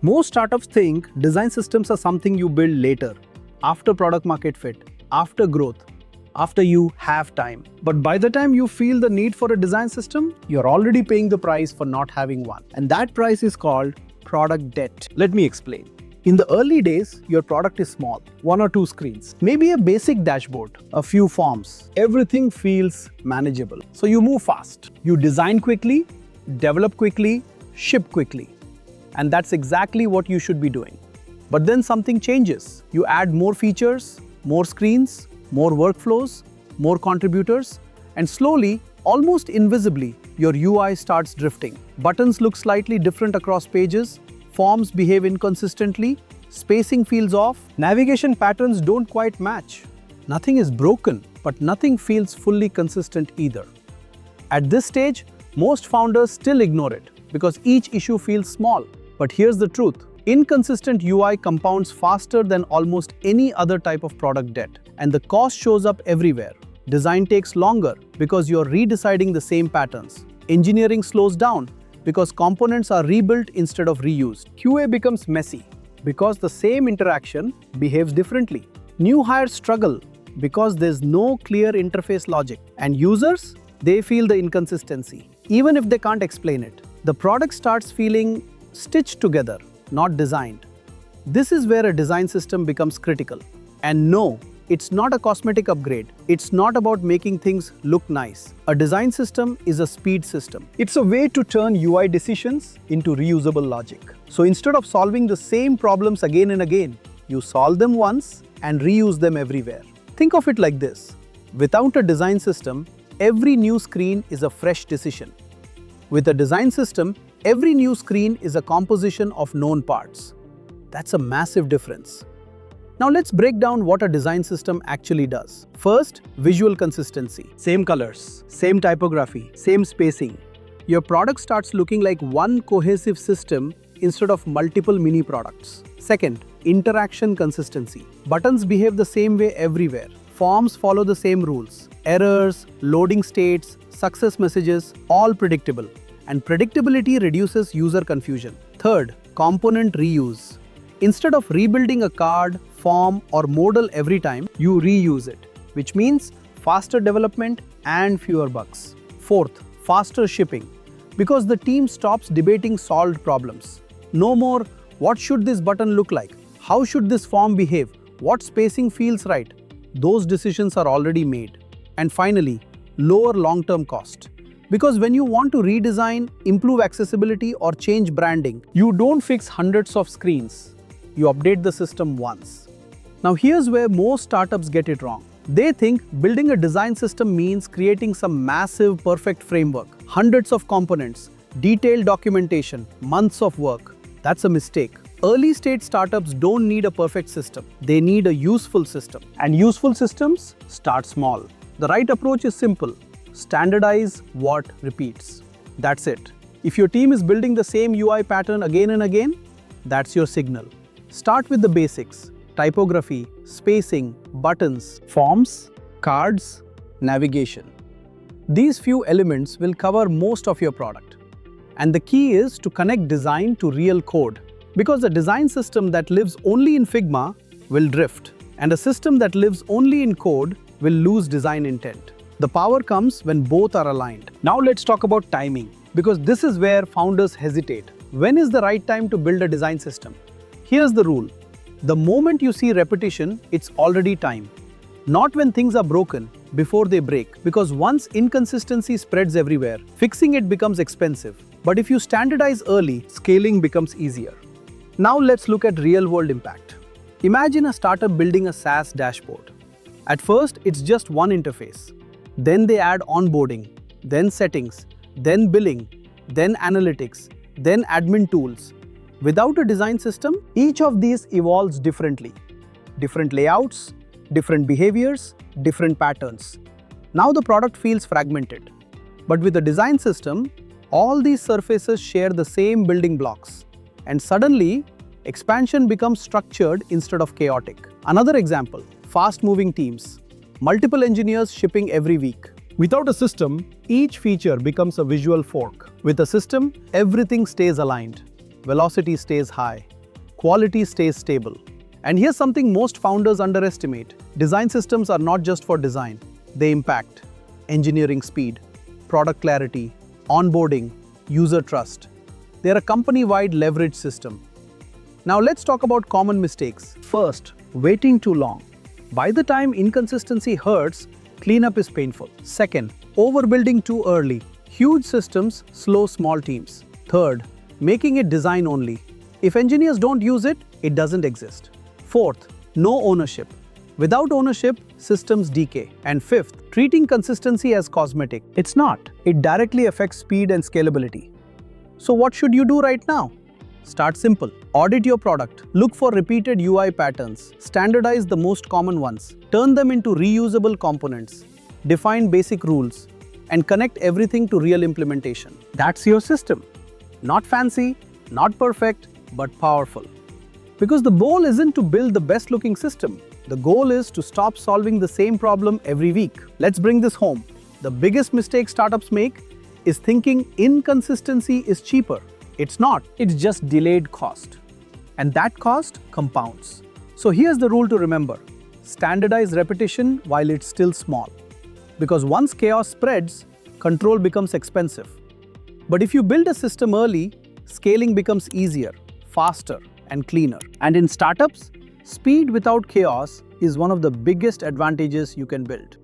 Most startups think design systems are something you build later, after product market fit, after growth, after you have time. But by the time you feel the need for a design system, you're already paying the price for not having one. And that price is called product debt. Let me explain. In the early days, your product is small, 1 or 2 screens, maybe a basic dashboard, a few forms. Everything feels manageable. So you move fast. You design quickly, develop quickly, ship quickly. And that's exactly what you should be doing. But then something changes. You add more features, more screens, more workflows, more contributors, and slowly, almost invisibly, your UI starts drifting. Buttons look slightly different across pages, forms behave inconsistently, spacing feels off, navigation patterns don't quite match. Nothing is broken, but nothing feels fully consistent either. At this stage, most founders still ignore it because each issue feels small. But here's the truth. Inconsistent UI compounds faster than almost any other type of product debt, and the cost shows up everywhere. Design takes longer because you're redeciding the same patterns. Engineering slows down because components are rebuilt instead of reused. QA becomes messy because the same interaction behaves differently. New hires struggle because there's no clear interface logic. And users, they feel the inconsistency, even if they can't explain it. The product starts feeling stitched together, not designed. This is where a design system becomes critical. And no, it's not a cosmetic upgrade. It's not about making things look nice. A design system is a speed system. It's a way to turn UI decisions into reusable logic. So instead of solving the same problems again and again, you solve them once and reuse them everywhere. Think of it like this. Without a design system, every new screen is a fresh decision. With a design system, every new screen is a composition of known parts. That's a massive difference. Now let's break down what a design system actually does. First, visual consistency. Same colors, same typography, same spacing. Your product starts looking like one cohesive system instead of multiple mini products. Second, interaction consistency. Buttons behave the same way everywhere. Forms follow the same rules. Errors, loading states, success messages, all predictable. And predictability reduces user confusion. Third, component reuse. Instead of rebuilding a card, form, or modal every time, you reuse it, which means faster development and fewer bugs. Fourth, faster shipping. Because the team stops debating solved problems. No more, what should this button look like? How should this form behave? What spacing feels right? Those decisions are already made. And finally, lower long-term cost. Because when you want to redesign, improve accessibility, or change branding, you don't fix hundreds of screens. You update the system once. Now here's where most startups get it wrong. They think building a design system means creating some massive, perfect framework, hundreds of components, detailed documentation, months of work. That's a mistake. Early stage startups don't need a perfect system. They need a useful system. And useful systems start small. The right approach is simple. Standardize what repeats. That's it. If your team is building the same UI pattern again and again, that's your signal. Start with the basics: typography, spacing, buttons, forms, cards, navigation. These few elements will cover most of your product. And the key is to connect design to real code. Because a design system that lives only in Figma will drift, and a system that lives only in code will lose design intent. The power comes when both are aligned. Now let's talk about timing, because this is where founders hesitate. When is the right time to build a design system? Here's the rule. The moment you see repetition, it's already time. Not when things are broken, before they break. Because once inconsistency spreads everywhere, fixing it becomes expensive. But if you standardize early, scaling becomes easier. Now let's look at real-world impact. Imagine a startup building a SaaS dashboard. At first, it's just one interface. Then they add onboarding, then settings, then billing, then analytics, then admin tools. Without a design system, each of these evolves differently. Different layouts, different behaviors, different patterns. Now the product feels fragmented. But with a design system, all these surfaces share the same building blocks. And suddenly, expansion becomes structured instead of chaotic. Another example, fast-moving teams. Multiple engineers shipping every week. Without a system, each feature becomes a visual fork. With a system, everything stays aligned. velocity stays high, quality stays stable. And here's something most founders underestimate. Design systems are not just for design. They impact engineering speed, product clarity, onboarding, user trust. They're a company-wide leverage system. Now let's talk about common mistakes. First, waiting too long. By the time inconsistency hurts, cleanup is painful. Second, overbuilding too early. Huge systems slow small teams. Third, making it design only. If engineers don't use it, it doesn't exist. Fourth, no ownership. Without ownership, systems decay. And fifth, treating consistency as cosmetic. It's not. It directly affects speed and scalability. So what should you do right now? Start simple. Audit your product. Look for repeated UI patterns. Standardize the most common ones. Turn them into reusable components. Define basic rules. And connect everything to real implementation. That's your system. Not fancy, not perfect, but powerful. Because the goal isn't to build the best looking system. The goal is to stop solving the same problem every week. Let's bring this home. The biggest mistake startups make is thinking inconsistency is cheaper. It's not. It's just delayed cost. And that cost compounds. So here's the rule to remember. Standardize repetition while it's still small. Because once chaos spreads, control becomes expensive. But if you build a system early, scaling becomes easier, faster, and cleaner. And in startups, speed without chaos is one of the biggest advantages you can build.